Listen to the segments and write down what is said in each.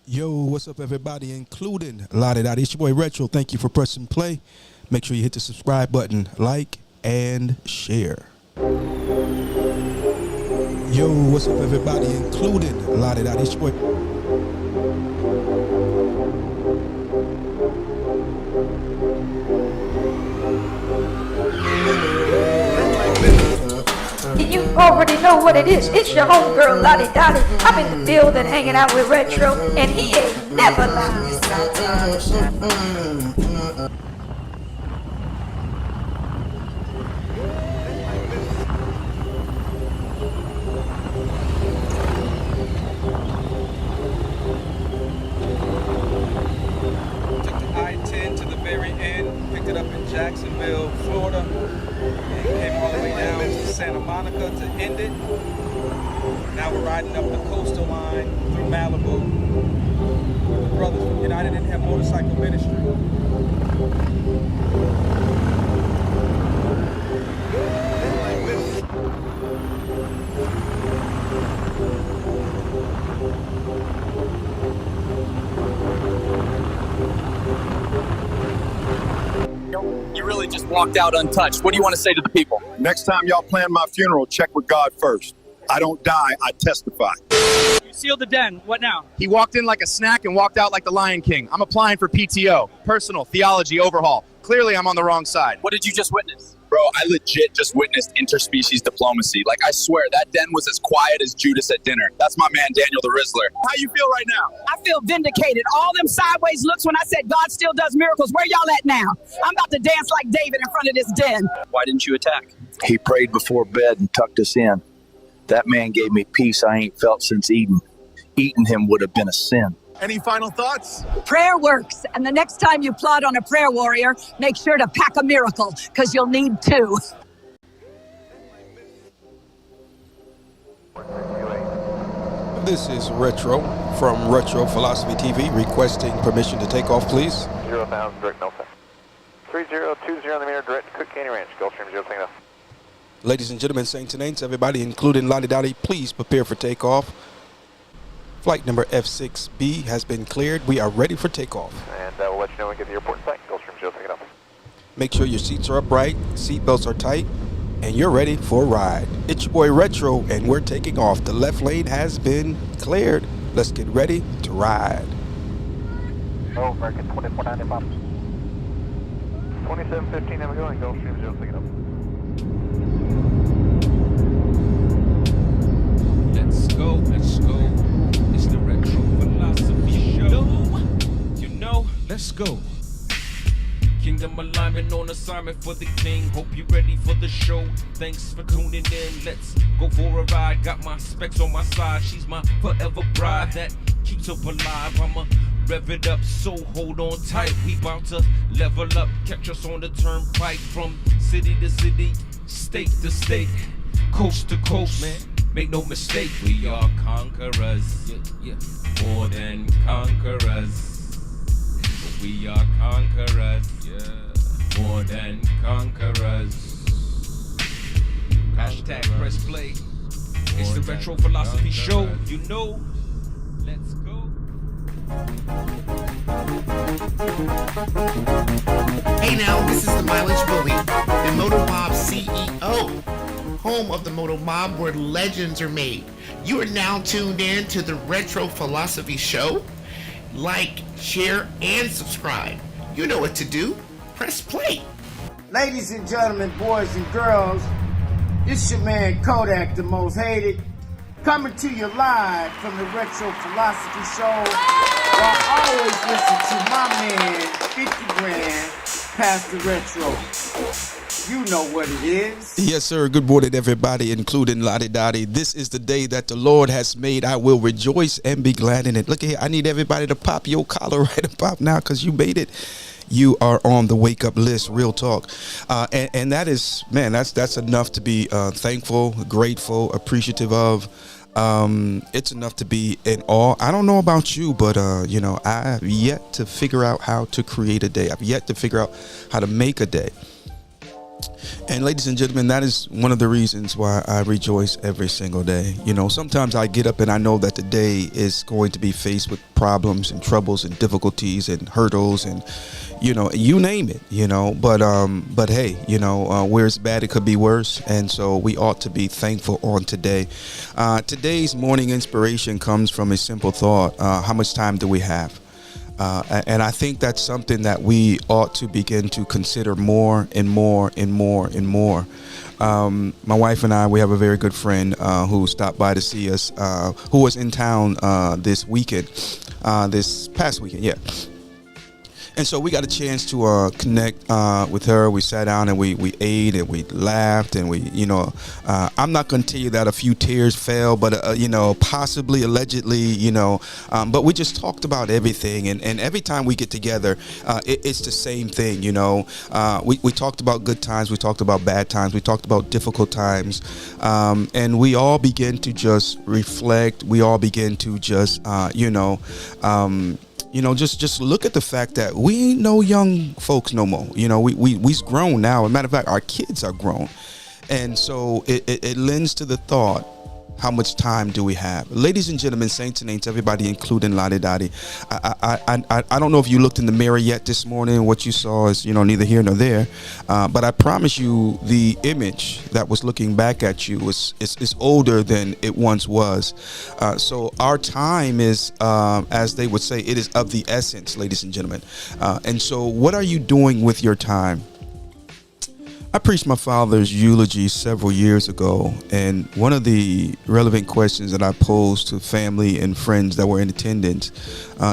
Yo, what's up, everybody, including Lottie Dottie. It's your boy Retro. Thank you for pressing play. Make sure you hit the subscribe button, like, and share. Yo, what's up, everybody, including Lottie Dottie. It's your boy. You already know what it is. It's your homegirl, Lottie Dottie. I'm in the building hanging out with Retro, and he ain't never lied. Took the I-10 to the very end, picked it up in Jacksonville, Florida, and came all the way down to Santa Monica to end it. Now we're riding up the coastal line through Malibu. The brothers from United Inhale Motorcycle Ministry. You really just walked out untouched. What do you want to say to the people? Next time y'all plan my funeral, check with God first. I don't die, I testify. You sealed the den. What now? He walked in like a snack and walked out like the Lion King. I'm applying for PTO, personal theology overhaul. Clearly, I'm on the wrong side. What did you just witness? Bro, I legit just witnessed interspecies diplomacy. Like, I swear, that den was as quiet as Judas at dinner. That's my man, Daniel the Rizzler. How you feel right now? I feel vindicated. All them sideways looks when I said God still does miracles. Where y'all at now? I'm about to dance like David in front of this den. Why didn't you attack? He prayed before bed and tucked us in. That man gave me peace I ain't felt since Eden. Eating him would have been a sin. Any final thoughts? Prayer works. And the next time you plot on a prayer warrior, make sure to pack a miracle, because you'll need two. This is Retro from Retro Philosophy TV, requesting permission to take off, please. 0,000 direct Nelson. 3020 on the mirror, direct to Cook Canyon Ranch, Gulfstream 0 Tango. Ladies and gentlemen, saints and ain'ts, everybody, including Lottie Dottie, please prepare for takeoff. Flight number F6B has been cleared. We are ready for takeoff. And we'll let you know when we get to the airport in sight. Gulfstream 0 taking off. Make sure your seats are upright, seat belts are tight, and you're ready for a ride. It's your boy Retro, and we're taking off. The left lane has been cleared. Let's get ready to ride. Oh, American 2495. 2715, have we going? Gulfstream 0 taking off. Let's go, let's go. It's the Retro Philosophy Show. You know, let's go. Kingdom alignment on assignment for the king. Hope you're ready for the show. Thanks for tuning in. Let's go for a ride. Got my specs on my side. She's my forever bride that keeps up alive. I'ma rev it up, so hold on tight. We bout to level up. Catch us on the turnpike from city to city, state to state, coast to coast. Man, make no mistake, we are conquerors. Yeah. More than conquerors. We are conquerors. Yeah. More than conquerors. Hashtag press play. It's the Retro Philosophy Show. You know. Let's go. Hey now, this is the Mileage Bully, the Moto Mob CEO, home of the Moto Mob where legends are made. You are now tuned in to the Retro Philosophy Show. Like, share, and subscribe. You know what to do. Press play. Ladies and gentlemen, boys and girls, it's your man Kodak, the most hated, coming to you live from the Retro Philosophy Show. While always listen to my man, 50 Grand, Pastor Retro. You know what it is. Yes, sir. Good morning, everybody, including Lottie Dottie. This is the day that the Lord has made. I will rejoice and be glad in it. Look here, I need everybody to pop your collar right about now because you made it. You are on the wake up list, real talk. And that is, man, that's enough to be thankful, grateful, appreciative of. It's enough to be in awe. I don't know about you, but you know, I have yet to figure out how to create a day. I've yet to figure out how to make a day. And ladies and gentlemen, that is one of the reasons why I rejoice every single day. You know, sometimes I get up and I know that the day is going to be faced with problems and troubles and difficulties and hurdles and, you know, you name it, you know, but hey, you know, where it's bad, it could be worse. And so we ought to be thankful on today. Today's morning inspiration comes from a simple thought. How much time do we have? And I think that's something that we ought to begin to consider more and more and more and more. My wife and I, we have a very good friend who stopped by to see us, who was in town this past weekend, yeah. And so we got a chance to connect with her. We sat down and we ate and we laughed and we, you know, I'm not going to tell you that a few tears fell, but, you know, possibly, allegedly, you know, but we just talked about everything. And every time we get together, it's the same thing, you know. We talked about good times. We talked about bad times. We talked about difficult times. And we all begin to just reflect. We all begin to just, just look at the fact that we ain't no young folks no more. You know, we's grown now. As a matter of fact, our kids are grown. And so it lends to the thought, how much time do we have? Ladies and gentlemen, saints and ain'ts, everybody, including Lottie Dottie. I don't know if you looked in the mirror yet this morning. What you saw is, you know, neither here nor there. But I promise you, the image that was looking back at you is older than it once was. So our time is, as they would say, it is of the essence, ladies and gentlemen. And so what are you doing with your time? I preached my father's eulogy several years ago, and one of the relevant questions that I posed to family and friends that were in attendance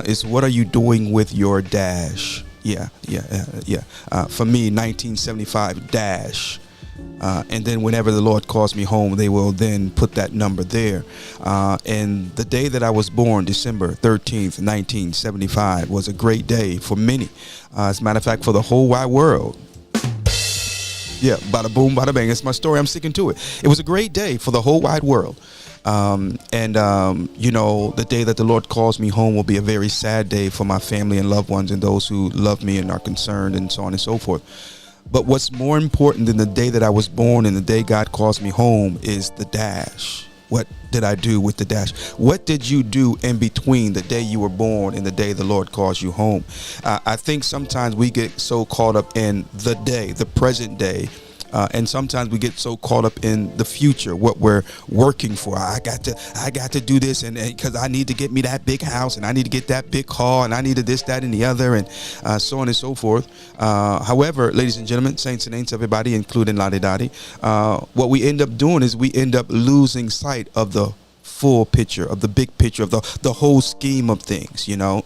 is, what are you doing with your dash? Yeah. For me, 1975 dash. And then whenever the Lord calls me home, they will then put that number there. And the day that I was born, December 13th, 1975, was a great day for many. As a matter of fact, for the whole wide world. Yeah, bada boom, bada bang. It's my story. I'm sticking to it. It was a great day for the whole wide world. You know, the day that the Lord calls me home will be a very sad day for my family and loved ones and those who love me and are concerned and so on and so forth. But what's more important than the day that I was born and the day God calls me home is the dash. What did I do with the dash? What did you do in between the day you were born and the day the Lord calls you home? I think sometimes we get so caught up in the day, the present day. And sometimes we get so caught up in the future, what we're working for. I got to do this, and because I need to get me that big house, and I need to get that big car, and I need to this, that, and the other, and so on and so forth. However, ladies and gentlemen, saints and ain'ts, everybody, including Lottie Dottie, what we end up doing is we end up losing sight of the full picture, of the big picture, of the whole scheme of things. You know,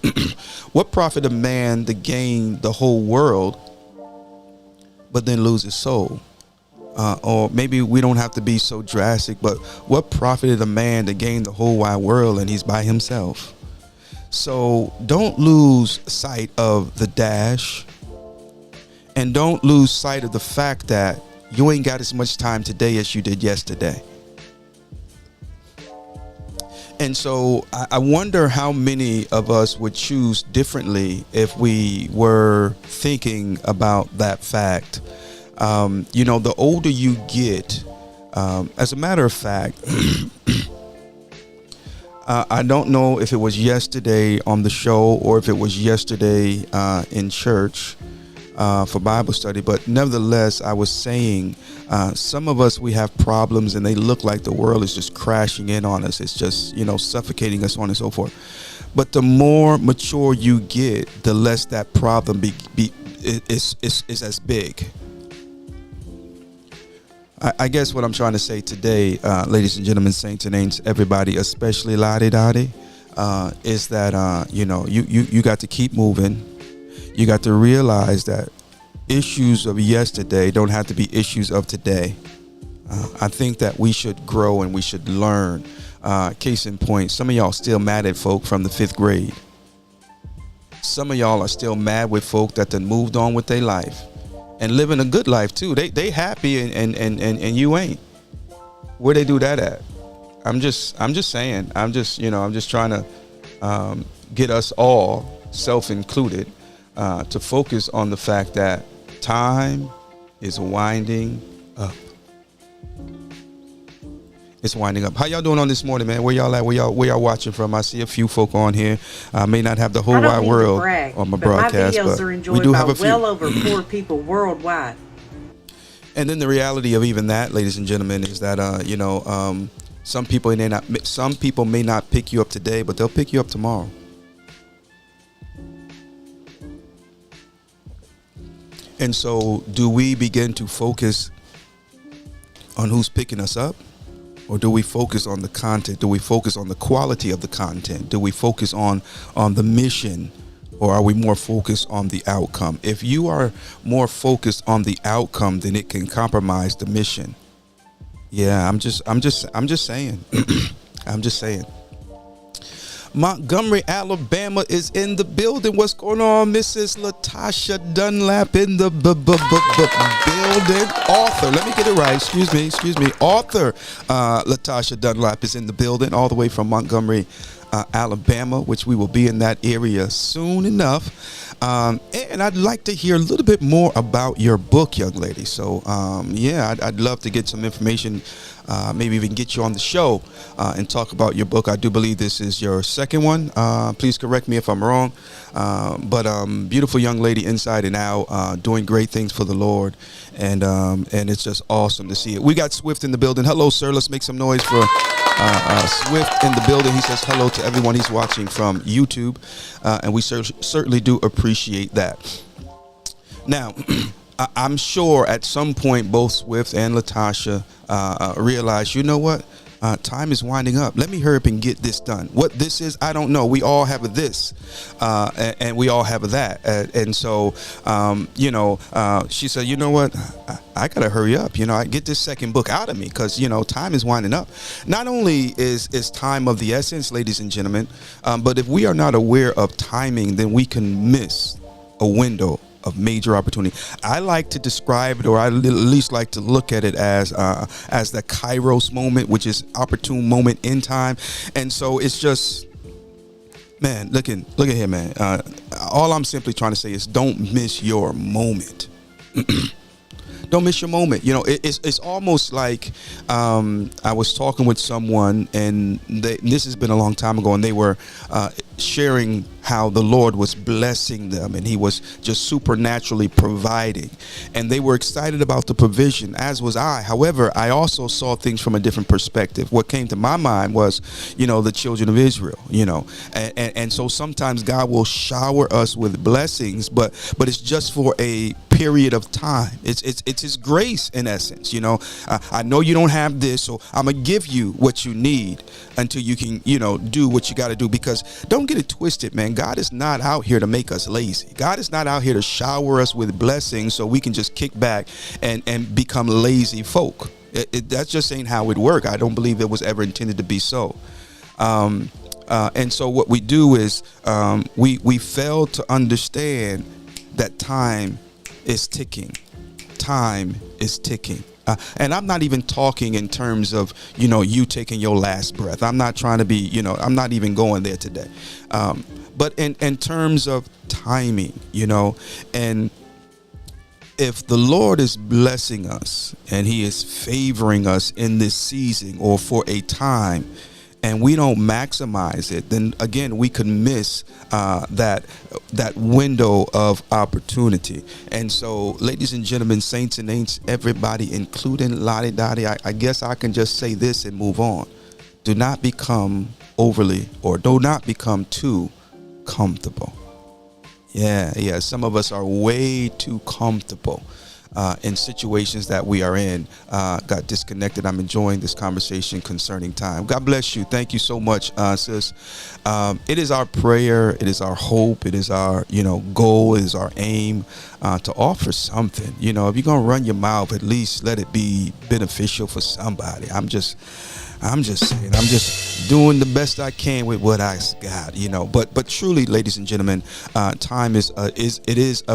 what profit a man to gain the whole world, but then lose his soul? Or maybe we don't have to be so drastic, but what profited a man to gain the whole wide world and he's by himself? So don't lose sight of the dash, and don't lose sight of the fact that you ain't got as much time today as you did yesterday. And so I wonder how many of us would choose differently if we were thinking about that fact. You know, the older you get, as a matter of fact, I don't know if it was yesterday on the show or if it was yesterday in church for Bible study, but nevertheless, I was saying some of us, we have problems and they look like the world is just crashing in on us. It's just, you know, suffocating us, so on and so forth. But the more mature you get, the less that problem is as big. I guess what I'm trying to say today, ladies and gentlemen, saints and ain'ts, everybody, especially Lottie Dottie, is that, you know, you got to keep moving. You got to realize that issues of yesterday don't have to be issues of today. I think that we should grow and we should learn. Case in point, some of y'all still mad at folk from the 5th grade. Some of y'all are still mad with folk that done moved on with their life and living a good life too. They happy and you ain't. Where they do that at? I'm just saying. I'm just trying to get us all, self included, to focus on the fact that time is winding up. It's winding up. How y'all doing on this morning, man? Where y'all at? Where y'all watching from? I see a few folk on here. I may not have the whole wide world on my broadcast, my videos but are enjoyed we do by have a few. well over 4 people worldwide. And then the reality of even that, ladies and gentlemen, is that some people may not pick you up today, but they'll pick you up tomorrow. And so, do we begin to focus on who's picking us up? Or do we focus on the content? Do we focus on the quality of the content? Do we focus on the mission? Or are we more focused on the outcome? If you are more focused on the outcome, then it can compromise the mission. Yeah, I'm just saying. I'm just saying. Montgomery, Alabama is in the building. What's going on? Mrs. Latasha Dunlap in the building. Author, let me get it right. Excuse me. Author Latasha Dunlap is in the building, all the way from Montgomery, Alabama, which we will be in that area soon enough. And I'd like to hear a little bit more about your book, young lady. So, I'd love to get some information. Maybe even get you on the show and talk about your book. I do believe this is your second one. Please correct me if I'm wrong. But beautiful young lady inside and out, doing great things for the Lord. And it's just awesome to see it. We got Swift in the building. Hello, sir. Let's make some noise for Swift in the building. He says hello to everyone he's watching from YouTube. And we certainly do appreciate that. Now, I'm sure at some point both Swift and Latasha realize, you know what? Time is winding up. Let me hurry up and get this done. What this is, I don't know. We all have a this, and we all have a that. And so, she said, you know what? I got to hurry up. I get this second book out of me because, time is winding up. Not only is time of the essence, ladies and gentlemen, but if we are not aware of timing, then we can miss a window of major opportunity. I like to describe it, or I at least like to look at it as the Kairos moment, which is opportune moment in time. And so it's just, man, look at here, man. All I'm simply trying to say is don't miss your moment. Don't miss your moment. It's almost like I was talking with someone, and this has been a long time ago, and they were sharing how the Lord was blessing them, and he was just supernaturally providing, and they were excited about the provision, as was I. However, I also saw things from a different perspective. What came to my mind was, the children of Israel, and so sometimes God will shower us with blessings, but it's just for a period of time. It's his grace, in essence. I know you don't have this, so I'm gonna give you what you need until you can do what you got to do. Because don't get it twisted, man. God is not out here to make us lazy. God is not out here to shower us with blessings so we can just kick back and become lazy folk. That just ain't how it works. I don't believe it was ever intended to be so. And so what we do is we fail to understand that time is ticking. Time is ticking. And I'm not even talking in terms of, you taking your last breath. I'm not trying to be, I'm not even going there today. But in terms of timing, and if the Lord is blessing us and he is favoring us in this season or for a time, and we don't maximize it, then again we could miss that window of opportunity. And so, ladies and gentlemen, saints and ain'ts, everybody, including Lottie Dottie, I guess I can just say this and move on. Do not become overly, or do not become too comfortable. Yeah. Some of us are way too comfortable in situations that we are in. Got disconnected. I'm enjoying this conversation concerning time. God bless you. Thank you so much, sis. It is our prayer. It is our hope. It is our, goal. It is our aim to offer something. If you're going to run your mouth, at least let it be beneficial for somebody. I'm just saying, I'm just doing the best I can with what I got, but truly, ladies and gentlemen, time is of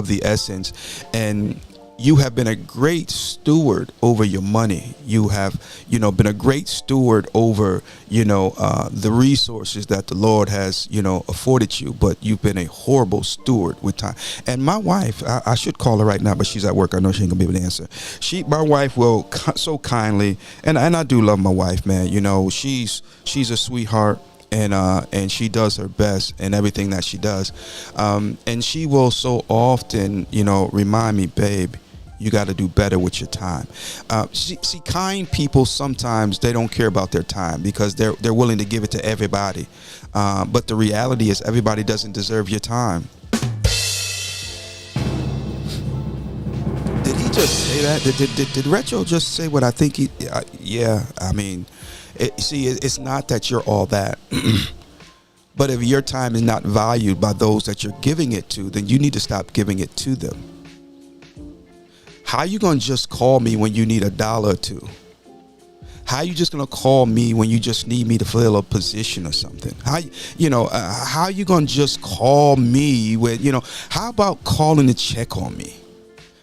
the essence. And you have been a great steward over your money. You have, been a great steward over, the resources that the Lord has, afforded you. But you've been a horrible steward with time. And my wife, I should call her right now, but she's at work. I know she ain't gonna be able to answer. My wife will so kindly, and I do love my wife, man. She's a sweetheart. And she does her best in everything that she does, and she will so often, remind me, babe, you got to do better with your time. See, kind people sometimes they don't care about their time because they're willing to give it to everybody, but the reality is everybody doesn't deserve your time. Did he just say that? Did Retro just say what I think he? Yeah, I mean. It's not that you're all that, but if your time is not valued by those that you're giving it to, then you need to stop giving it to them. How you gonna just call me when you need $1 or $2? How you just gonna call me when you just need me to fill a position or something? How you gonna just call me when How about calling to check on me?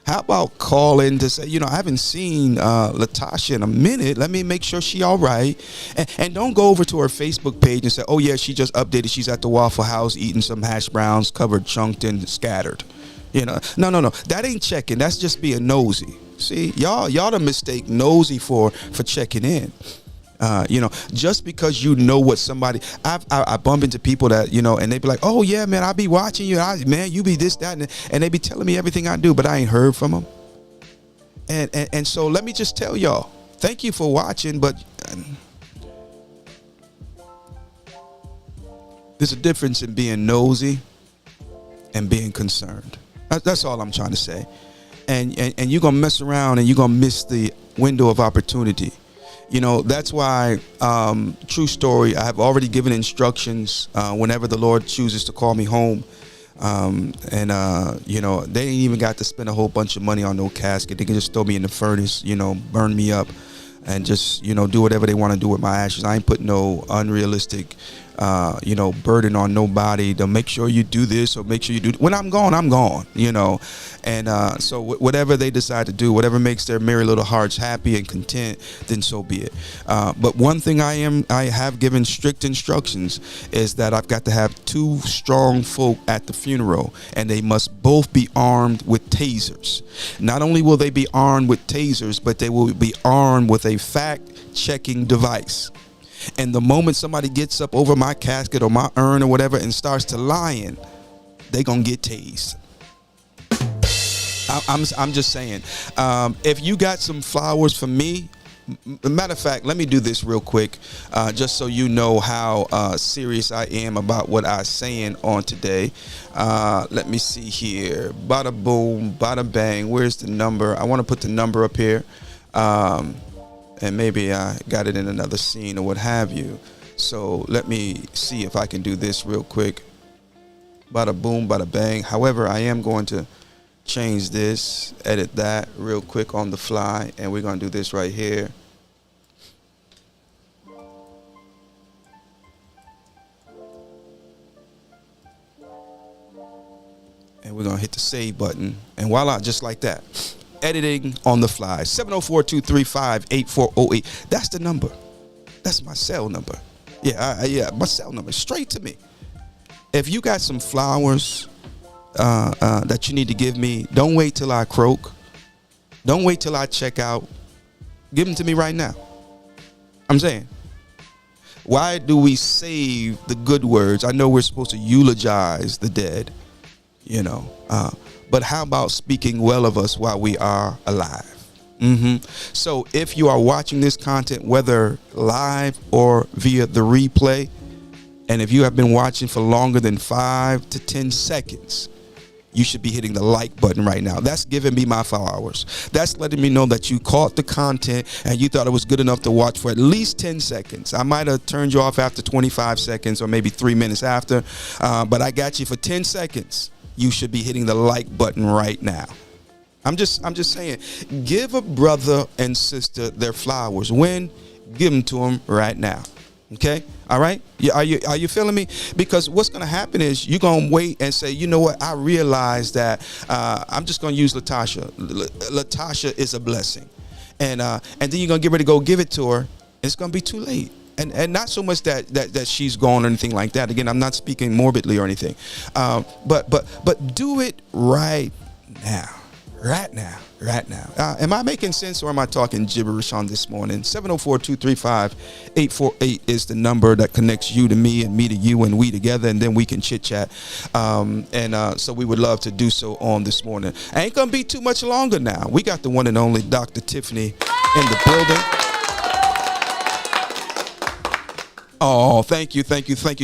How about calling to say, I haven't seen Latasha in a minute. Let me make sure she all right. And don't go over to her Facebook page and say, oh, yeah, she just updated. She's at the Waffle House eating some hash browns, covered, chunked, and scattered. No. That ain't checking. That's just being nosy. See, y'all the mistake nosy for checking in. Just because what somebody, I bump into people that, and they be like, oh yeah, man, I'll be watching you. Man, you be this, that, and they be telling me everything I do, but I ain't heard from them. And so let me just tell y'all, thank you for watching, but there's a difference in being nosy and being concerned. That's all I'm trying to say. And you're going to mess around and you're going to miss the window of opportunity. That's why, true story, I have already given instructions whenever the Lord chooses to call me home. They ain't even got to spend a whole bunch of money on no casket. They can just throw me in the furnace, burn me up and just, do whatever they want to do with my ashes. I ain't put no unrealistic, burden on nobody to make sure you do this or make sure you do. When I'm gone, I'm gone, And so whatever they decide to do, whatever makes their merry little hearts happy and content, then so be it. But one thing I have given strict instructions is that I've got to have 2 strong folk at the funeral, and they must both be armed with tasers. Not only will they be armed with tasers, but they will be armed with a fact-checking device. And the moment somebody gets up over my casket or my urn or whatever and starts to lying, they gonna get tased. I'm just saying, if you got some flowers for me, matter of fact, let me do this real quick, just so you know how serious I am about what I'm saying on today. Let me see here. Bada boom, bada bang. Where's the number? I want to put the number up here. And maybe I got it in another scene or what have you. So let me see if I can do this real quick. Bada boom, bada bang. However, I am going to change this, edit that real quick on the fly, and we're going to do this right here. And we're going to hit the save button, and voila, just like that. Editing on the fly. 704-235-8408. That's the number. That's my cell number. Yeah, my cell number. Straight to me. If you got some flowers that you need to give me, don't wait till I croak. Don't wait till I check out. Give them to me right now. I'm saying. Why do we save the good words? I know we're supposed to eulogize the dead, but how about speaking well of us while we are alive? So if you are watching this content, whether live or via the replay, and if you have been watching for longer than 5 to 10 seconds, you should be hitting the like button right now. That's giving me my flowers. That's letting me know that you caught the content and you thought it was good enough to watch for at least 10 seconds. I might have turned you off after 25 seconds or maybe 3 minutes after, but I got you for 10 seconds. You should be hitting the like button right now. I'm just saying, give a brother and sister their flowers. When? Give them to them right now. Okay. All right. Are you feeling me? Because what's going to happen is you're going to wait and say, you know what? I realize that I'm just going to use Latasha. Latasha is a blessing. And then you're going to get ready to go give it to her. It's going to be too late. And not so much that she's gone or anything like that. Again, I'm not speaking morbidly or anything. But do it right now. Right now. Am I making sense or am I talking gibberish on this morning? 704-235-848 is the number that connects you to me and me to you and we together, and then we can chit chat. So we would love to do so on this morning. I ain't gonna be too much longer now. We got the one and only Dr. Tiffany in the building. Oh, thank you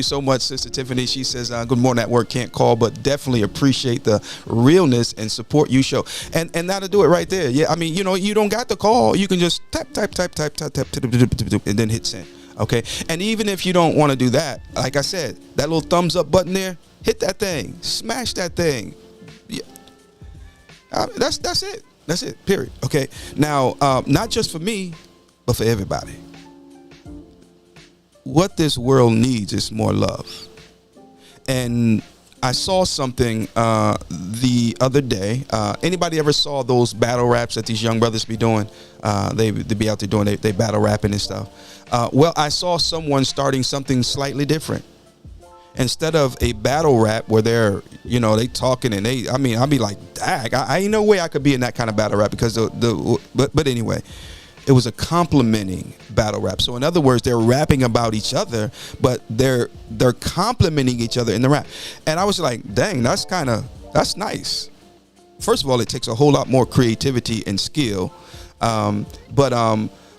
so much, Sister Tiffany. She says, good morning at work, can't call, but definitely appreciate the realness and support you show. And that'll do it right there. Yeah, I mean, you know, you don't got to call. You can just type, and then hit send. Okay. And even if you don't want to do that, like I said, that little thumbs up button there, hit that thing, smash that thing. Yeah. That's it. That's it, period. Okay. Now, not just for me, but for everybody. What this world needs is more love. And I saw something the other day. Anybody ever saw those battle raps that these young brothers be doing? They be out there doing they battle rapping and stuff. Well, I saw someone starting something slightly different. Instead of a battle rap where they're, you know, they talking and I'll be like, dag, I ain't no way I could be in that kind of battle rap because but anyway. It was a complimenting battle rap. So in other words, they're rapping about each other, but they're complimenting each other in the rap. And I was like, dang, that's nice. First of all, it takes a whole lot more creativity and skill.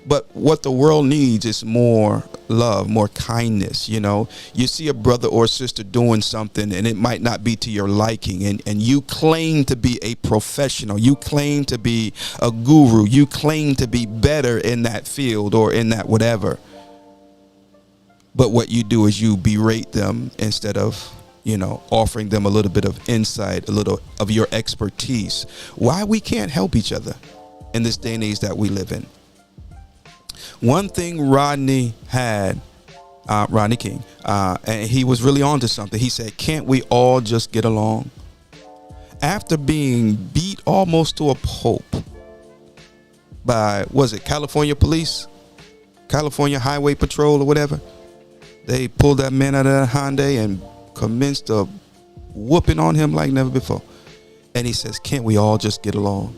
But what the world needs is more love, more kindness. You know, you see a brother or sister doing something and it might not be to your liking, and you claim to be a professional, you claim to be a guru, you claim to be better in that field or in that whatever. But what you do is you berate them instead of, you know, offering them a little bit of insight, a little of your expertise. Why we can't help each other in this day and age that we live in. One thing Rodney had, Rodney King, and he was really onto something. He said, can't we all just get along? After being beat almost to a pulp by, was it California police? California Highway Patrol or whatever? They pulled that man out of that Hyundai and commenced a whooping on him like never before. And he says, can't we all just get along?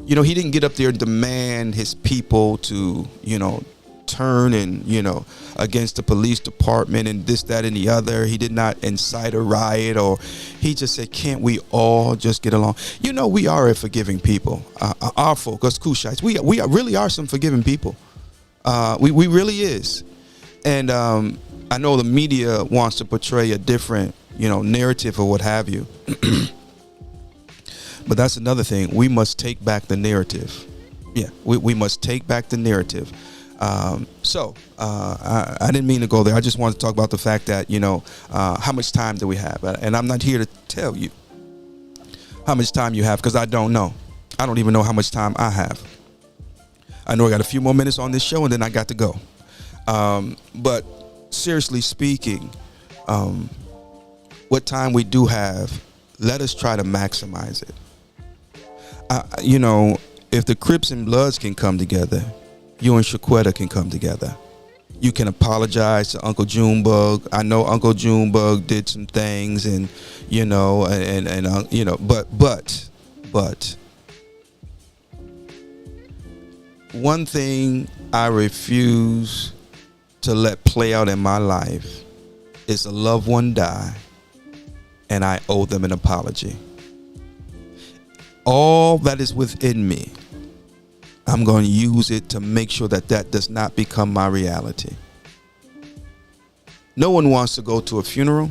You know, he didn't get up there and demand his people to, you know, turn and, you know, against the police department and this, that, and the other. He did not incite a riot, or he just said, can't we all just get along? You know, we are a forgiving people. Our folk, us Kushites, we really are some forgiving people. We really is. And I know the media wants to portray a different, you know, narrative or what have you. But that's another thing. We must take back the narrative. Yeah, we must take back the narrative. I didn't mean to go there. I just wanted to talk about the fact that, you know, how much time do we have? And I'm not here to tell you how much time you have, because I don't know. I don't even know how much time I have. I know I got a few more minutes on this show and then I got to go. But seriously speaking, what time we do have, let us try to maximize it. You know, if the Crips and Bloods can come together, you and Shaquetta can come together. You can apologize to Uncle Junebug. I know Uncle Junebug did some things, and you know, and you know, but one thing I refuse to let play out in my life is a loved one die, and I owe them an apology. All that is within me, I'm going to use it to make sure that that does not become my reality. No one wants to go to a funeral,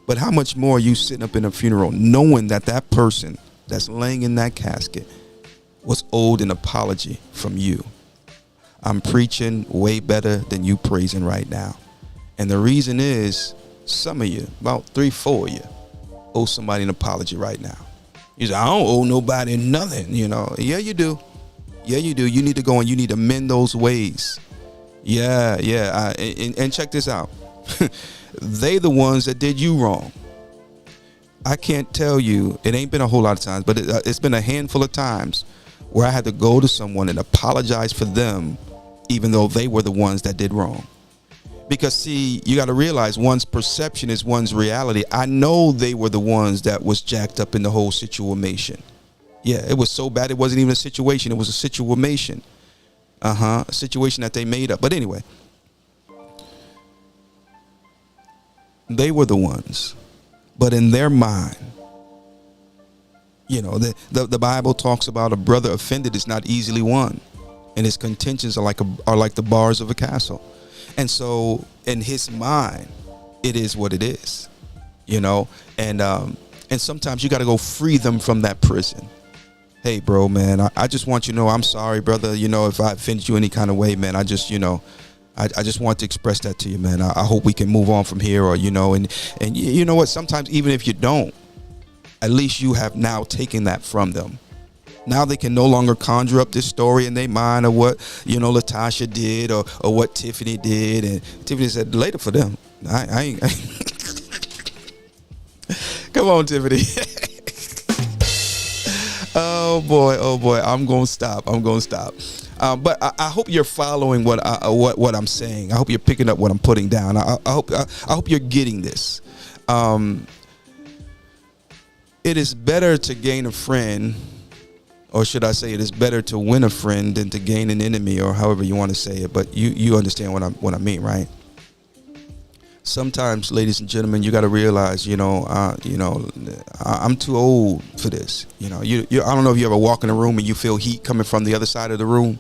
but how much more are you sitting up in a funeral knowing that that person that's laying in that casket was owed an apology from you? I'm preaching way better than you praising right now. And the reason is, some of you, about 3-4 of you, owe somebody an apology right now. You say, I don't owe nobody nothing, you know. Yeah, you do. Yeah, you do. You need to go and you need to mend those ways. Yeah. And check this out. They the ones that did you wrong. I can't tell you, it ain't been a whole lot of times, but it's been a handful of times where I had to go to someone and apologize for them, even though they were the ones that did wrong. Because see, you got to realize one's perception is one's reality. I know they were the ones that was jacked up in the whole situation. Yeah, it was so bad it wasn't even a situation. It was a situation. A situation that they made up. But anyway, they were the ones. But in their mind, you know, the Bible talks about a brother offended is not easily won, and his contentions are like the bars of a castle. And so in his mind, it is what it is, you know, and sometimes you got to go free them from that prison. Hey, bro, man, I just want you to know I'm sorry, brother. You know, if I offended you any kind of way, man, I just, you know, I just want to express that to you, man. I hope we can move on from here, or, you know, and you know what? Sometimes even if you don't, at least you have now taken that from them. Now they can no longer conjure up this story in their mind of what, you know, Latasha did or what Tiffany did. And Tiffany said, later for them. I ain't. Come on, Tiffany. Oh boy. I'm going to stop. But I hope you're following what I'm saying. I hope you're picking up what I'm putting down. I hope you're getting this. It is better to gain a friend, or should I say, it is better to win a friend than to gain an enemy, or however you want to say it. But you understand what I mean, right? Sometimes, ladies and gentlemen, you got to realize, I'm too old for this. You know, I don't know if you ever walk in a room and you feel heat coming from the other side of the room.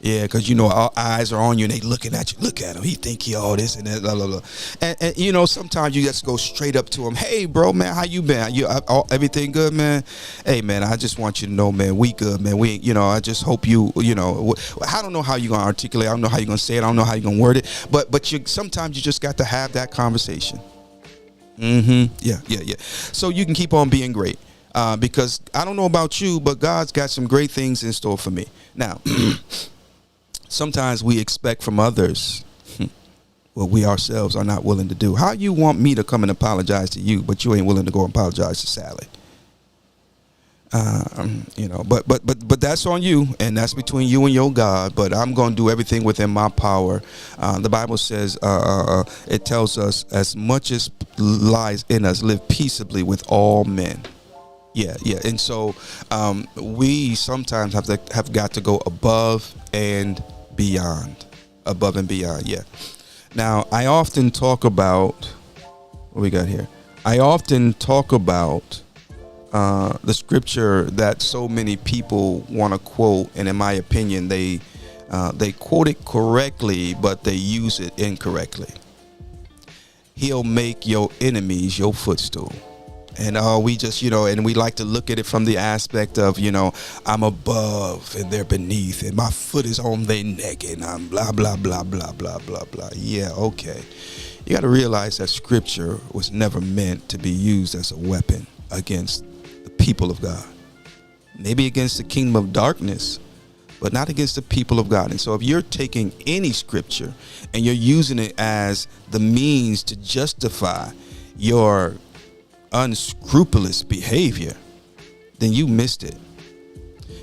Yeah, because, you know, our eyes are on you and they looking at you. Look at him. He think he all this and that, blah, blah, blah. And you know, sometimes you just go straight up to him. Hey, bro, man, how you been? Everything good, man? Hey, man, I just want you to know, man, we good, man. We, you know, I just hope you know, I don't know how you're going to articulate. I don't know how you're going to say it. I don't know how you're going to word it. But sometimes you just got to have that conversation. Yeah. So you can keep on being great. Because I don't know about you, but God's got some great things in store for me. Now, sometimes we expect from others what we ourselves are not willing to do. How you want me to come and apologize to you, but you ain't willing to go and apologize to Sally? You know, but that's on you, and that's between you and your God. But I'm going to do everything within my power. The Bible says, it tells us, as much as lies in us, live peaceably with all men. Yeah. And so we sometimes have got to go above and beyond. Yeah. Now, I often talk about what we got here. I often talk about the scripture that so many people want to quote, and in my opinion, they quote it correctly, but they use it incorrectly. He'll make your enemies your footstool. And we just, you know, and we like to look at it from the aspect of, you know, I'm above and they're beneath, and my foot is on their neck, and I'm blah, blah, blah, blah, blah, blah, blah. Yeah, okay. You got to realize that scripture was never meant to be used as a weapon against the people of God. Maybe against the kingdom of darkness, but not against the people of God. And so if you're taking any scripture and you're using it as the means to justify your unscrupulous behavior, then you missed it.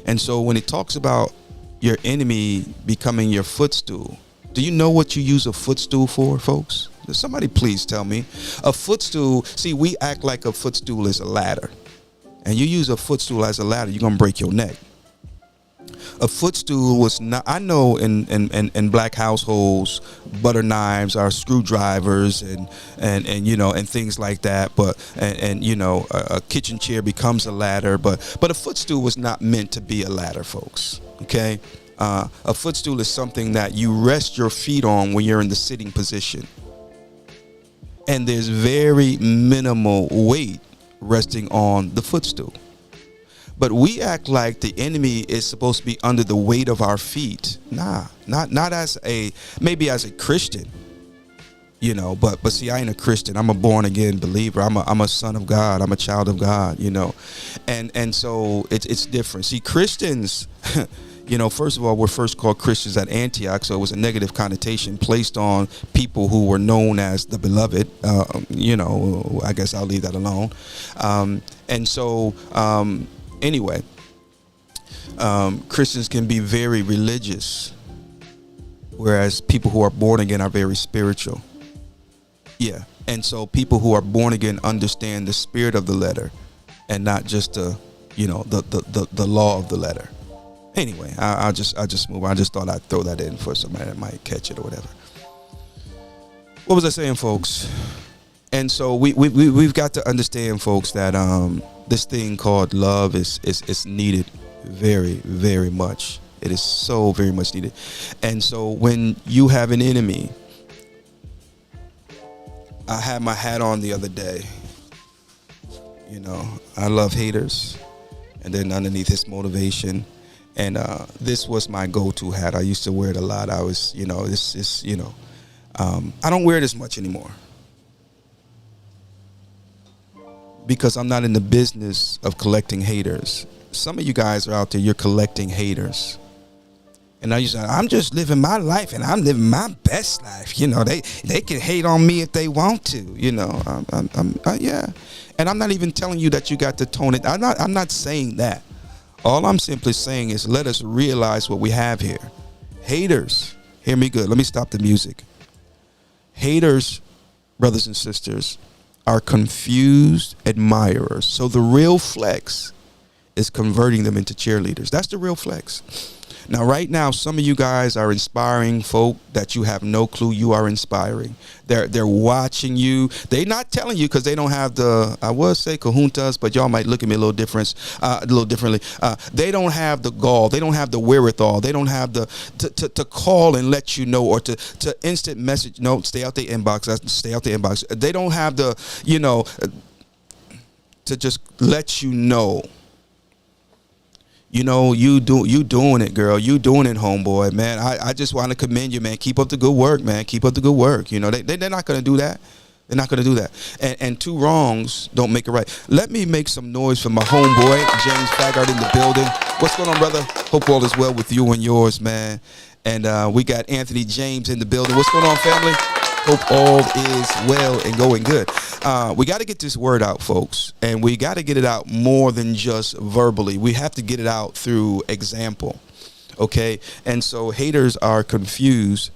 And so when it talks about your enemy becoming your footstool, do you know what you use a footstool for, folks? Somebody please tell me. A footstool, see, we act like a footstool is a ladder, and you use a footstool as a ladder, you're gonna break your neck. A footstool was not, I know in black households, butter knives are screwdrivers and you know, and things like that, but and you know, a kitchen chair becomes a ladder, but a footstool was not meant to be a ladder, folks. Okay. A footstool is something that you rest your feet on when you're in the sitting position, and there's very minimal weight resting on the footstool. But we act like the enemy is supposed to be under the weight of our feet. Nah, not as maybe as a Christian, you know, but see, I ain't a Christian. I'm a born again believer. I'm a son of God. I'm a child of God, you know. And so it's different. See, Christians, You know, first of all, we're first called Christians at Antioch, so it was a negative connotation placed on people who were known as the beloved. You know, I guess I'll leave that alone. And so, anyway, Christians can be very religious, whereas people who are born again are very spiritual. Yeah. And so people who are born again understand the spirit of the letter and not just the law of the letter. Anyway, I'll just move on. I just thought I'd throw that in for somebody that might catch it or whatever. What was I saying, folks? And so we've got to understand, folks, that this thing called love is needed very, very much. It is so very much needed. And so when you have an enemy, I had my hat on the other day. You know, I love haters. And then underneath his motivation. And this was my go-to hat. I used to wear it a lot. I was, I don't wear it as much anymore. Because I'm not in the business of collecting haters. Some of you guys are out there, you're collecting haters. And I used to say, I'm just living my life and I'm living my best life. You know, they can hate on me if they want to, you know. Yeah. And I'm not even telling you that you got to tone it. I'm not saying that. All I'm simply saying is let us realize what we have here. Haters, hear me good. Let me stop the music. Haters, brothers and sisters, are confused admirers. So the real flex is converting them into cheerleaders. That's the real flex. Now, right now, some of you guys are inspiring folk that you have no clue you are inspiring. They're watching you. They're not telling you because they don't have the, I would say kahuntas, but y'all might look at me a little differently. They don't have the gall. They don't have the wherewithal. They don't have the to call and let you know, or to instant message. No, stay out the inbox. Stay out the inbox. They don't have the, to just let you know. You know, you doing it, girl. You doing it, homeboy, man. I just want to commend you, man. Keep up the good work, man. Keep up the good work. You know, they're not going to do that. They're not going to do that. And two wrongs don't make it right. Let me make some noise for my homeboy, James Faggart, in the building. What's going on, brother? Hope all is well with you and yours, man. And we got Anthony James in the building. What's going on, family? Hope all is well and going good. We got to get this word out, folks, and we got to get it out more than just verbally. We have to get it out through example, okay? And so haters are confused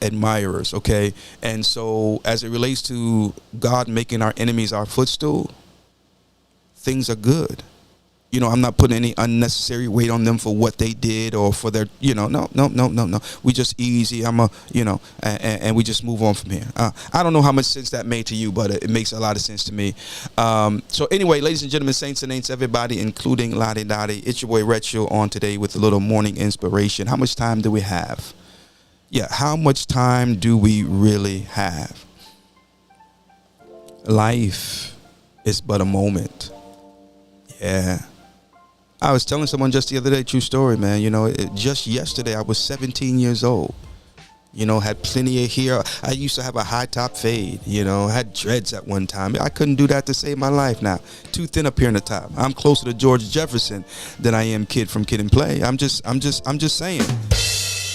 admirers, okay? And so as it relates to God making our enemies our footstool, things are good. You know, I'm not putting any unnecessary weight on them for what they did or for their, no. We just easy. And we just move on from here. I don't know how much sense that made to you, but it makes a lot of sense to me. So anyway, ladies and gentlemen, saints and ain'ts, everybody, including Lottie Dottie, it's your boy Retro on today with a little morning inspiration. How much time do we have? Yeah, how much time do we really have? Life is but a moment. Yeah. I was telling someone just the other day, true story, man. You know, just yesterday, I was 17 years old. You know, had plenty of hair. I used to have a high top fade. You know, had dreads at one time. I couldn't do that to save my life now. Too thin up here in the top. I'm closer to George Jefferson than I am Kid from Kid and Play. I'm just saying.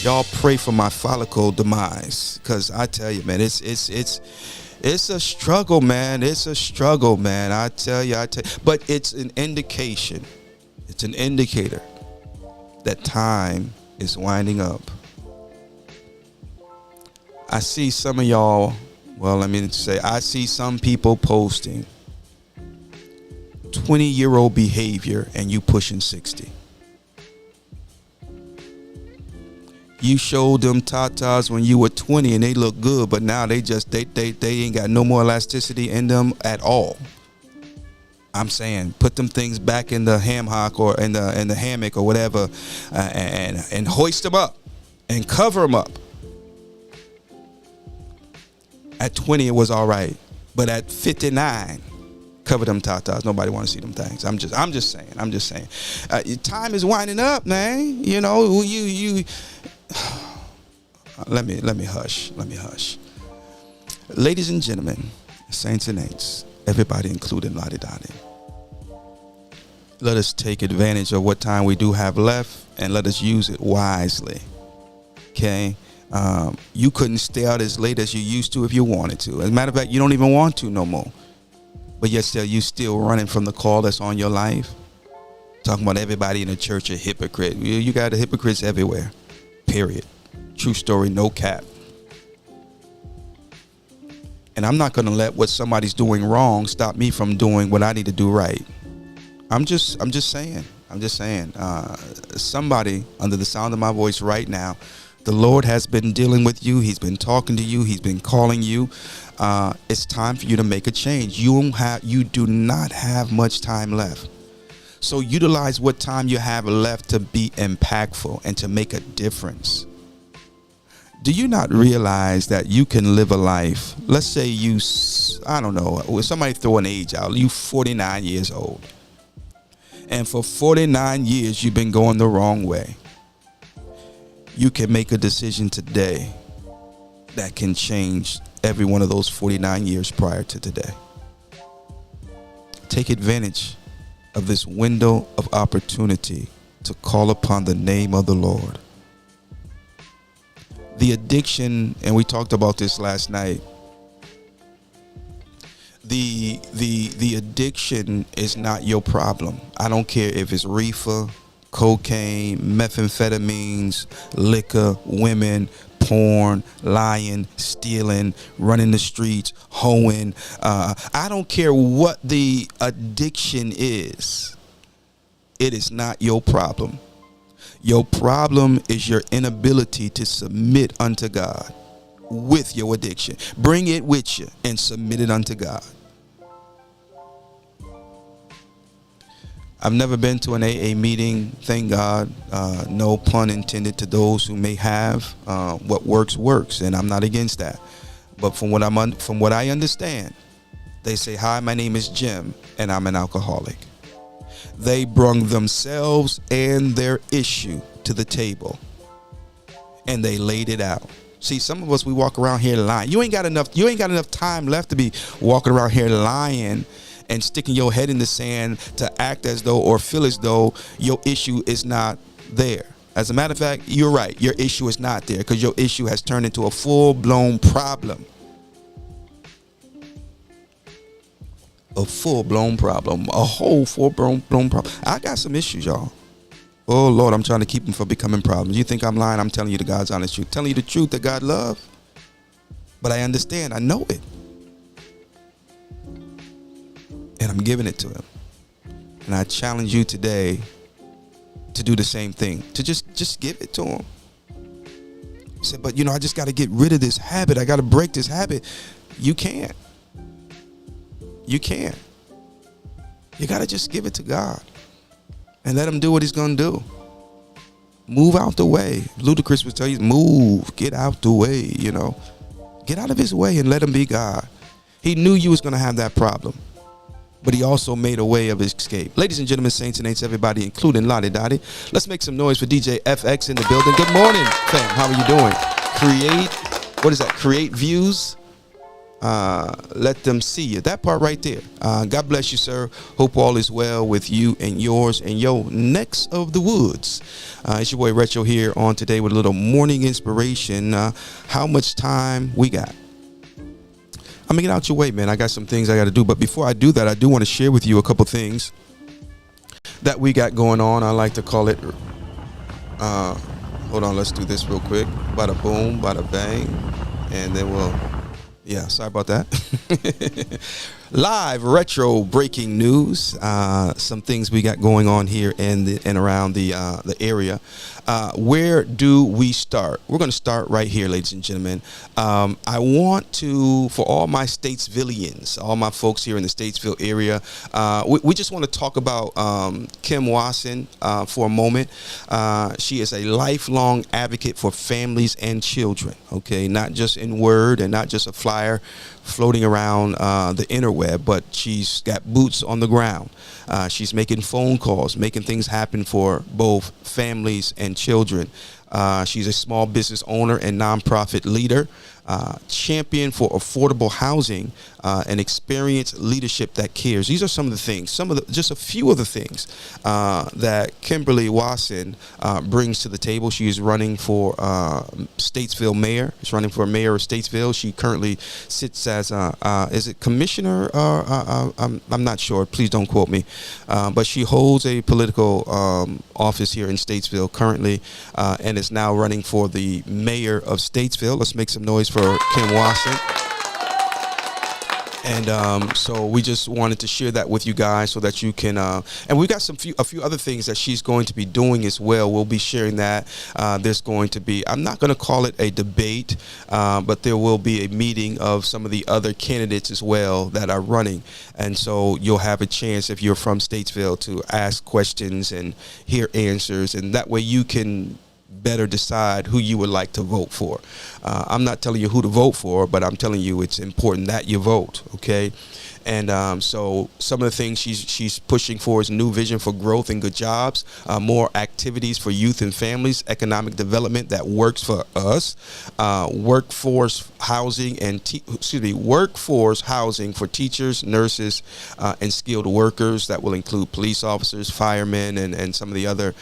Y'all pray for my follicle demise, because I tell you, man, it's a struggle, man. It's a struggle, man. I tell you. But it's an indication. It's an indicator that time is winding up. I see some of y'all, I see some people posting 20-year-old behavior and you pushing 60. You showed them tatas when you were 20 and they look good, but now they ain't got no more elasticity in them at all. I'm saying, put them things back in the ham hock or in the hammock or whatever, and hoist them up and cover them up. At 20, it was all right, but at 59, cover them tatas. Nobody want to see them things. I'm just saying. Time is winding up, man. You know, you. Let me hush. Ladies and gentlemen, saints and ain'ts, everybody, including Lottie Dottie, let us take advantage of what time we do have left and let us use it wisely. Okay. You couldn't stay out as late as you used to if you wanted to. As a matter of fact, you don't even want to no more. But yet still, you still running from the call that's on your life. Talking about everybody in the church a hypocrite. You got the hypocrites everywhere. Period. True story, no cap. And I'm not going to let what somebody's doing wrong stop me from doing what I need to do right. I'm just saying. Somebody under the sound of my voice right now, the Lord has been dealing with you. He's been talking to you. He's been calling you. It's time for you to make a change. You do not have much time left. So utilize what time you have left to be impactful and to make a difference. Do you not realize that you can live a life? Let's say I don't know, somebody throw an age out. You 49 years old. And for 49 years, you've been going the wrong way. You can make a decision today that can change every one of those 49 years prior to today. Take advantage of this window of opportunity to call upon the name of the Lord. The addiction, and we talked about this last night. The addiction is not your problem. I don't care if it's reefer, cocaine, methamphetamines, liquor, women, porn, lying, stealing, running the streets, hoeing. I don't care what the addiction is. It is not your problem. Your problem is your inability to submit unto God with your addiction. Bring it with you and submit it unto God. I've never been to an AA meeting, thank God. No pun intended to those who may have. What works, and I'm not against that. But from what I understand, they say, "Hi, my name is Jim, and I'm an alcoholic." They brung themselves and their issue to the table, and they laid it out. See, some of us, we walk around here lying. You ain't got enough time left to be walking around here lying and sticking your head in the sand to act as though or feel as though your issue is not there. As a matter of fact, you're right. Your issue is not there because your issue has turned into a full-blown problem. A full-blown problem. A whole full-blown problem. I got some issues, y'all. Oh, Lord, I'm trying to keep them from becoming problems. You think I'm lying? I'm telling you the God's honest truth. Telling you the truth that God loves. But I understand. I know it. And I'm giving it to him. And I challenge you today to do the same thing. To just give it to him. You said, but I just got to get rid of this habit. I got to break this habit. You can't. You can't. You got to just give it to God and let him do what he's going to do. Move out the way. Ludacris would tell you, move, get out the way, Get out of his way and let him be God. He knew you was going to have that problem, but he also made a way of escape. Ladies and gentlemen, saints and ain'ts, everybody, including Lottie Dottie, let's make some noise for DJ FX in the building. Good morning, fam. How are you doing? Create views. Let them see you. That part right there. God bless you, sir. Hope all is well with you and yours and your necks of the woods. It's your boy Retro here on today with a little morning inspiration. How much time we got? I'm gonna get out your way, man. I got some things I got to do. But before I do that, I do want to share with you a couple things that we got going on. I like to call it, hold on, let's do this real quick. Bada boom, bada bang. And then yeah, sorry about that. Live retro breaking news. Some things we got going on here and around the area. Where do we start? We're going to start right here, ladies and gentlemen. I want to, for all my Statesvillians, all my folks here in the Statesville area, we just want to talk about Kim Wasson for a moment. She is a lifelong advocate for families and children, okay? Not just in word and not just a flyer floating around the interweb, but she's got boots on the ground. She's making phone calls, making things happen for both families and children. She's a small business owner and nonprofit leader. champion for affordable housing, and experienced leadership that cares. These are some of the things, just a few of the things that Kimberly Wasson brings to the table. She is running for Statesville mayor. She's running for mayor of Statesville. She currently sits as, is it commissioner? I'm not sure. Please don't quote me. But she holds a political office here in Statesville currently, and is now running for the mayor of Statesville. Let's make some noise for Kim Wasson. And so we just wanted to share that with you guys so that you can, and we've got a few other things that she's going to be doing as well. We'll be sharing that. There's going to be, I'm not going to call it a debate, but there will be a meeting of some of the other candidates as well that are running. And so you'll have a chance, if you're from Statesville, to ask questions and hear answers. And that way you can better decide who you would like to vote for. I'm not telling you who to vote for, but I'm telling you it's important that you vote, okay? And so some of the things she's pushing for is a new vision for growth and good jobs, more activities for youth and families, economic development that works for us, workforce housing workforce housing for teachers, nurses, and skilled workers. That will include police officers, firemen, and some of the other,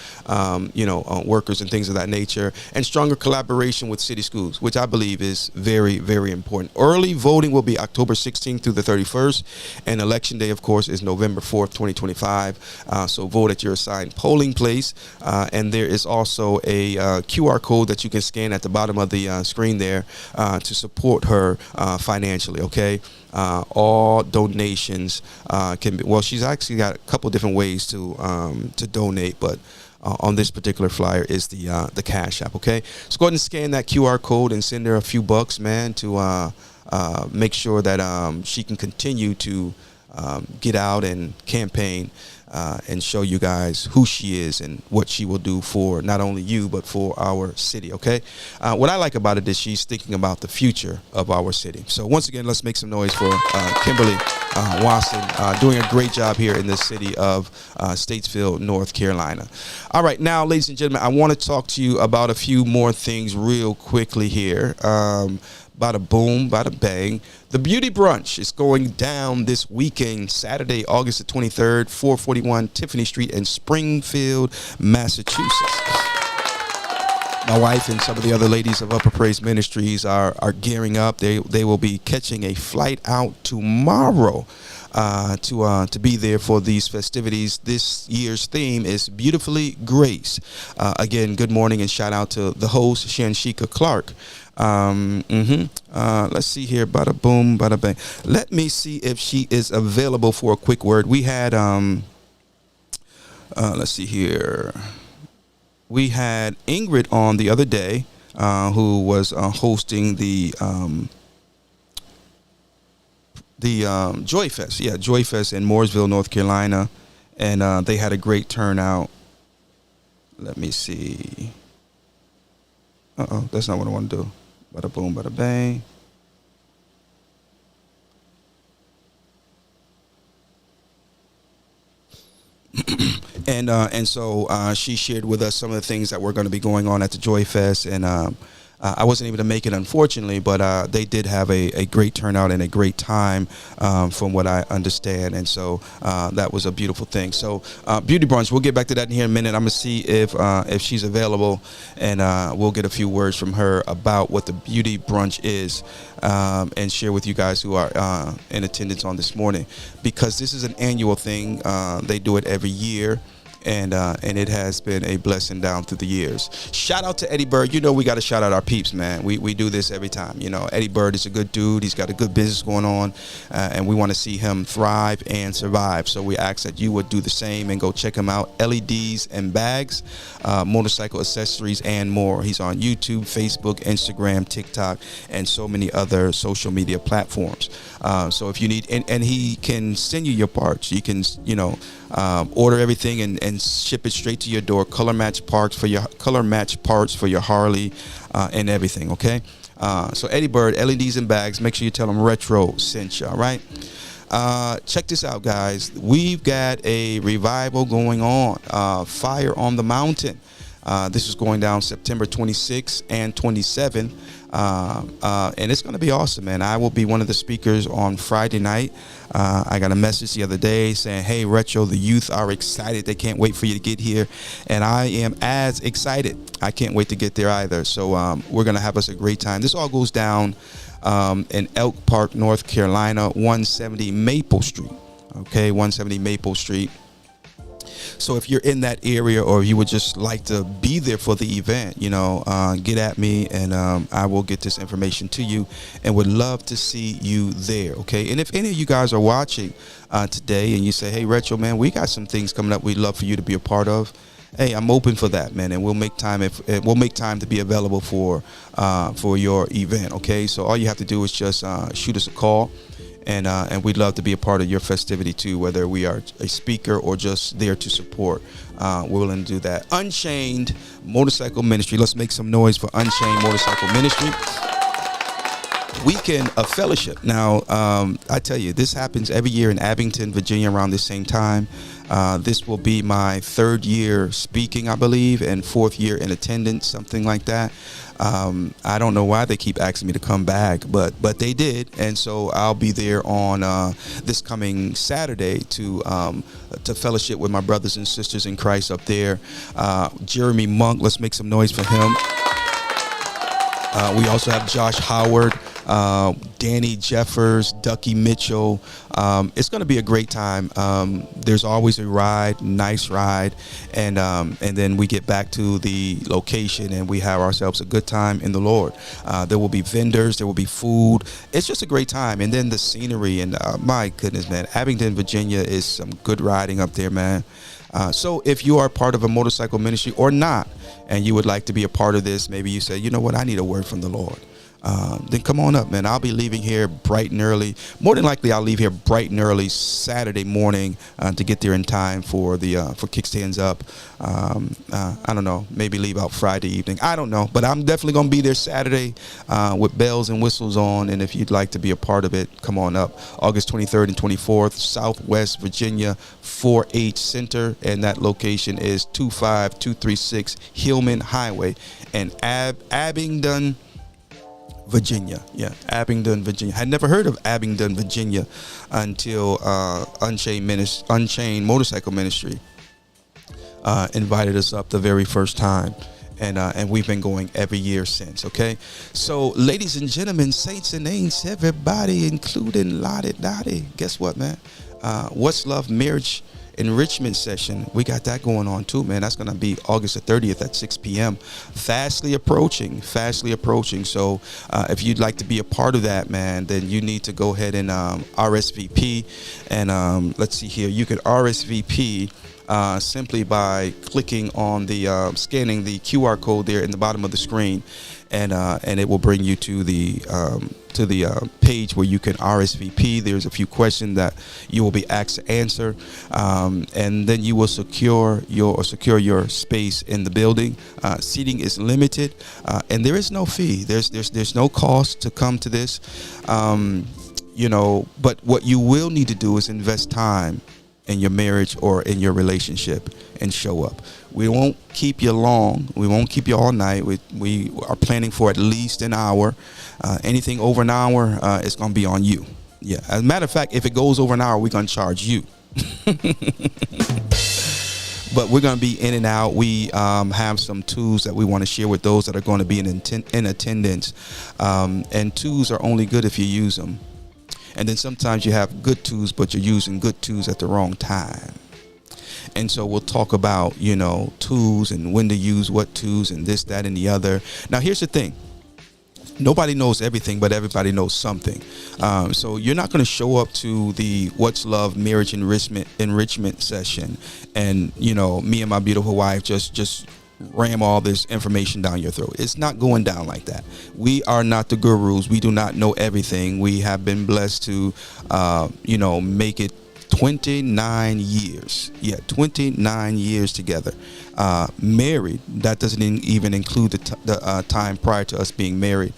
workers and things of that nature, and stronger collaboration with city schools, which I believe is very, very important. Early voting will be October 16th through the 31st. And election day, of course, is November 4th, 2025. So vote at your assigned polling place. And there is also a QR code that you can scan at the bottom of the screen there to support her financially, okay? All donations can be, well, she's actually got a couple different ways to donate, but on this particular flyer is the Cash App, okay? So go ahead and scan that QR code and send her a few bucks, man, to make sure that she can continue to get out and campaign and show you guys who she is and what she will do for not only you, but for our city, okay? What I like about it is she's thinking about the future of our city. So once again, let's make some noise for Kimberly Wasson, doing a great job here in the city of Statesville, North Carolina. All right, now, ladies and gentlemen, I want to talk to you about a few more things real quickly here. Bada boom, bada bang. The Beauty Brunch is going down this weekend, Saturday, August the 23rd, 441 Tiffany Street in Springfield, Massachusetts. My wife and some of the other ladies of Upper Praise Ministries are gearing up. They will be catching a flight out tomorrow to be there for these festivities. This year's theme is Beautifully Graced. Again, good morning and shout out to the host, Shanshika Clark. Let's see here. Bada boom, bada bang. Let me see if she is available for a quick word. We had, let's see here. We had Ingrid on the other day, who was hosting the Joy Fest. Yeah, Joy Fest in Mooresville, North Carolina. And they had a great turnout. Let me see. That's not what I want to do. Bada boom, bada bang. And so she shared with us some of the things that were going to be going on at the Joy Fest, and I wasn't able to make it, unfortunately, but they did have a great turnout and a great time, from what I understand. And so that was a beautiful thing. So Beauty Brunch, we'll get back to that in here in a minute. I'm going to see if she's available, and we'll get a few words from her about what the Beauty Brunch is, and share with you guys who are in attendance on this morning, because this is an annual thing. They do it every year. And it has been a blessing down through the years. Shout out to Eddie Bird. You know we got to shout out our peeps, man. We do this every time. You know, Eddie Bird is a good dude. He's got a good business going on, and we want to see him thrive and survive. So we ask that you would do the same and go check him out. LEDs and Bags, motorcycle accessories, and more. He's on YouTube, Facebook, Instagram, TikTok, and so many other social media platforms. So if you need, and he can send you your parts. You can, order everything and ship it straight to your door. Color match parts for your Harley, and everything. Okay. So Eddie Bird, LEDs and Bags. Make sure you tell him Retro sent you. All right. Check this out, guys. We've got a revival going on. Fire on the Mountain. This is going down September 26th and 27th. And it's going to be awesome, man. I will be one of the speakers on Friday night. I got a message the other day saying, hey, Retro, the youth are excited. They can't wait for you to get here. And I am as excited. I can't wait to get there either. So we're going to have us a great time. This all goes down in Elk Park, North Carolina, 170 Maple Street. Okay, 170 Maple Street. So if you're in that area, or you would just like to be there for the event, get at me, and I will get this information to you, and would love to see you there. Okay. And if any of you guys are watching today and you say, hey, Retro, man, we got some things coming up we'd love for you to be a part of. Hey, I'm open for that, man, and we'll make time to be available for your event. Okay. So all you have to do is just shoot us a call. And we'd love to be a part of your festivity too, whether we are a speaker or just there to support. We're willing to do that. Unchained Motorcycle Ministry. Let's make some noise for Unchained Motorcycle Ministry. Weekend of Fellowship. Now, I tell you, this happens every year in Abington, Virginia, around the same time. This will be my 3rd year speaking, I believe, and 4th year in attendance, something like that. I don't know why they keep asking me to come back, but they did, and so I'll be there on this coming Saturday to fellowship with my brothers and sisters in Christ up there. Jeremy Monk, let's make some noise for him. We also have Josh Howard, Danny Jeffers, Ducky Mitchell. It's going to be a great time. There's always a ride, nice ride, and then we get back to the location and we have ourselves a good time in the Lord. There will be vendors, there will be food. It's just a great time, and then the scenery, and my goodness, man, Abington, Virginia is some good riding up there, man. So if you are part of a motorcycle ministry or not, and you would like to be a part of this, maybe you say, you know what, I need a word from the Lord. Then come on up, man. I'll be leaving here bright and early. More than likely, I'll leave here bright and early Saturday morning to get there in time for the for Kickstands Up. I don't know, maybe leave out Friday evening. I don't know, but I'm definitely going to be there Saturday with bells and whistles on. And if you'd like to be a part of it, come on up. August 23rd and 24th, Southwest Virginia 4H Center, and that location is 25236 Hillman Highway in Abingdon, Virginia. Yeah, Abingdon, Virginia. Had never heard of Abingdon, Virginia until Unchained Motorcycle Ministry invited us up the very first time. And we've been going every year since. Okay, so ladies and gentlemen, saints and ain'ts, everybody, including Lottie Dottie. Guess what, man? What's Love Marriage Enrichment Session. We got that going on too, man. That's going to be August the 30th at 6 p.m. Fastly approaching. So if you'd like to be a part of that, man, then you need to go ahead and RSVP. And let's see here. You can RSVP simply by clicking on the scanning the QR code there in the bottom of the screen, and it will bring you to the page where you can RSVP. There's a few questions that you will be asked to answer, and then you will secure your space in the building. Seating is limited, and there is no fee. There's no cost to come to this, but what you will need to do is invest time in your marriage or in your relationship and show up. We won't keep you long. We won't keep you all night. We are planning for at least an hour. Anything over an hour, it's going to be on you. Yeah. As a matter of fact, if it goes over an hour, we're going to charge you. But we're going to be in and out. We have some tools that we want to share with those that are going to be in attendance. And tools are only good if you use them. And then sometimes you have good tools, but you're using good tools at the wrong time. And so we'll talk about, tools and when to use what tools and this, that, and the other. Now, here's the thing. Nobody knows everything, but everybody knows something. So you're not going to show up to the What's Love Marriage Enrichment session and, me and my beautiful wife just ram all this information down your throat. It's not going down like that. We are not the gurus. We do not know everything. We have been blessed to, make it 29 years. Yeah, 29 years together. Married. That doesn't even include the time prior to us being married.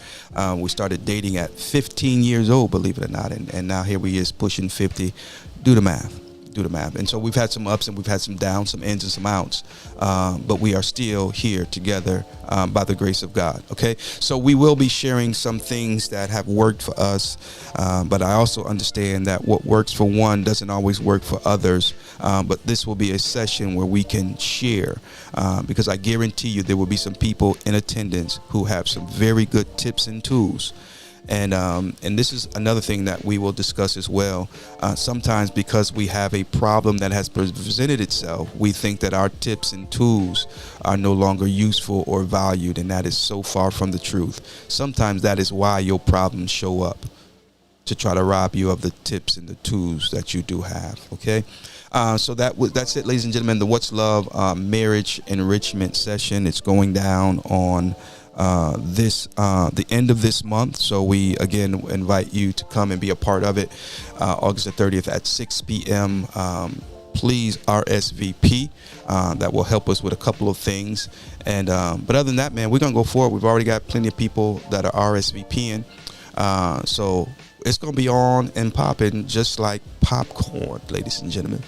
We started dating at 15 years old, believe it or not. And now here we is pushing 50. Do the math. do the math. And so we've had some ups and we've had some downs, some ins and some outs, but we are still here together by the grace of God. Okay, so we will be sharing some things that have worked for us, but I also understand that what works for one doesn't always work for others. But this will be a session where we can share, because I guarantee you there will be some people in attendance who have some very good tips and tools. And this is another thing that we will discuss as well. Sometimes because we have a problem that has presented itself, we think that our tips and tools are no longer useful or valued, and that is so far from the truth. Sometimes that is why your problems show up, to try to rob you of the tips and the tools that you do have. Okay, so that's it, ladies and gentlemen. The What's Love marriage enrichment session. It's going down on the end of this month, so we again invite you to come and be a part of it. August the 30th at 6 p.m. Please RSVP. That will help us with a couple of things. And but other than that, man, we're gonna go forward. We've already got plenty of people that are RSVPing, so it's gonna be on and popping just like popcorn, ladies and gentlemen.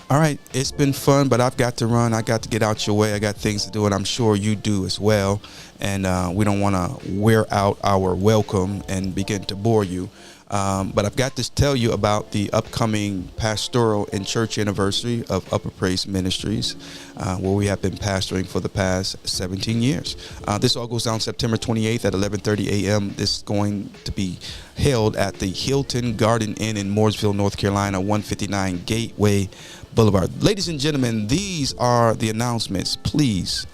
All right, it's been fun, but I've got to run. I got to get out your way. I got things to do, and I'm sure you do as well. And we don't want to wear out our welcome and begin to bore you. But I've got to tell you about the upcoming pastoral and church anniversary of Upper Praise Ministries, where we have been pastoring for the past 17 years. This all goes down September 28th at 11:30 a.m. This is going to be held at the Hilton Garden Inn in Mooresville, North Carolina, 159 Gateway Boulevard. Ladies and gentlemen, these are the announcements. Please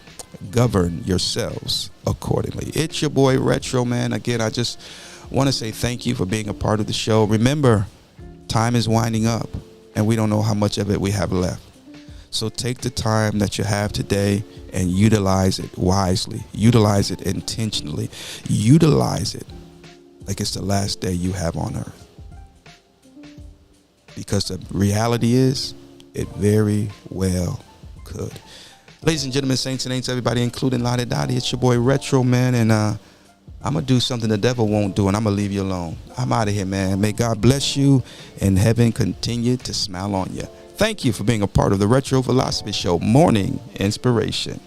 govern yourselves accordingly. It's your boy Retro, man. Again, I just want to say thank you for being a part of the show. Remember, time is winding up and we don't know how much of it we have left. So take the time that you have today and utilize it wisely. Utilize it intentionally. Utilize it like it's the last day you have on earth. Because the reality is, it very well could. Ladies and gentlemen, saints and ain'ts, everybody, including Lottie Dottie, it's your boy Retro, man. And I'm going to do something the devil won't do, and I'm going to leave you alone. I'm out of here, man. May God bless you and heaven continue to smile on you. Thank you for being a part of the Retro Philosophy Show Morning Inspiration.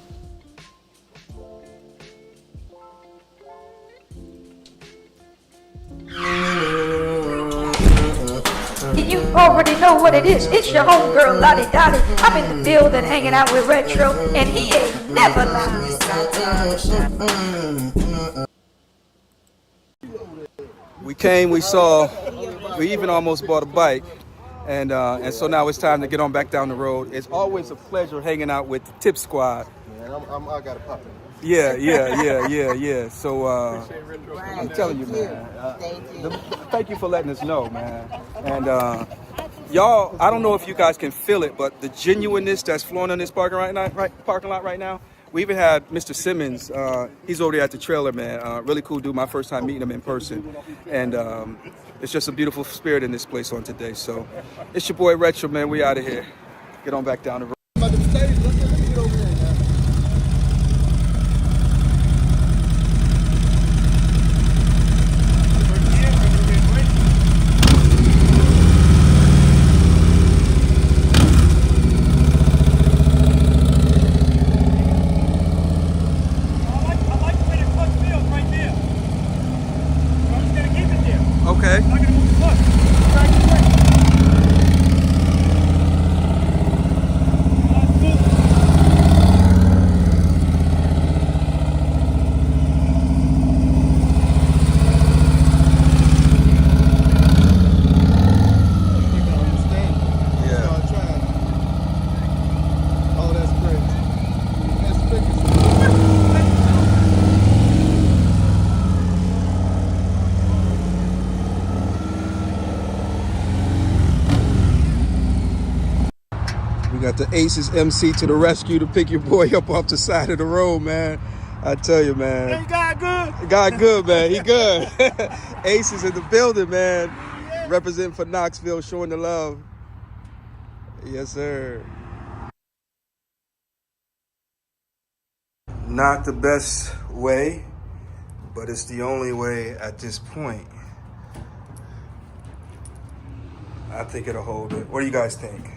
You already know what it is. It's your homegirl, Lottie Dottie. I'm in the building hanging out with Retro, and he ain't never lied. We came, we saw, we even almost bought a bike. And so now it's time to get on back down the road. It's always a pleasure hanging out with the Tip Squad. Man, I got to pop it. Yeah. So I'm telling you, man. Thank you for letting us know, man. And y'all, I don't know if you guys can feel it, but the genuineness that's flowing in this parking lot right now. We even had Mr. Simmons. He's over there at the trailer, man. Really cool dude. My first time meeting him in person, and it's just a beautiful spirit in this place on today. So it's your boy Retro, man. We out of here. Get on back down the road. Got the Aces MC to the rescue to pick your boy up off the side of the road, man. I tell you, man. Hey, God good? God good, man. He good. Aces in the building, man. Yeah. Representing for Knoxville, showing the love. Yes, sir. Not the best way, but it's the only way at this point. I think it'll hold it. What do you guys think?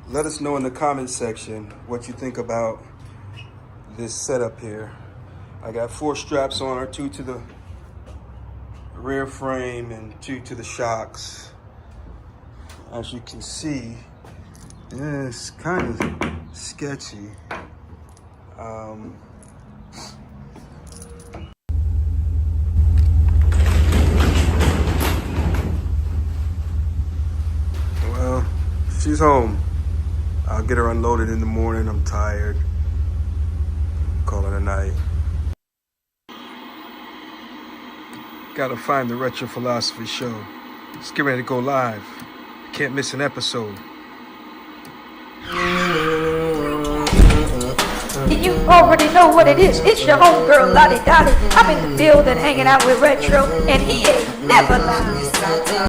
Let us know in the comments section what you think about this setup here. I got 4 straps on her, 2 to the rear frame and 2 to the shocks. As you can see, it's kind of sketchy. Well, she's home. I'll get her unloaded in the morning. I'm tired. Call it a night. Gotta find the Retro Philosophy Show. Let's get ready to go live. Can't miss an episode. You already know what it is. It's your homegirl, Lottie Dottie. I'm in the building hanging out with Retro, and he ain't never lied.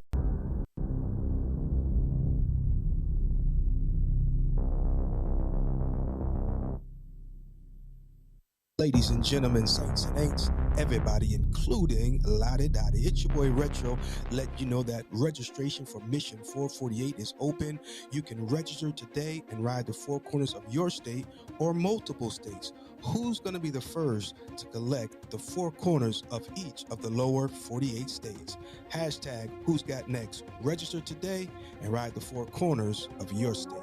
Ladies and gentlemen, saints and ain'ts, everybody, including Lottie Dottie. It's your boy Retro. Let you know that registration for Mission 448 is open. You can register today and ride the 4 corners of your state or multiple states. Who's going to be the first to collect the 4 corners of each of the lower 48 states? Hashtag Who's Got Next. Register today and ride the 4 corners of your state.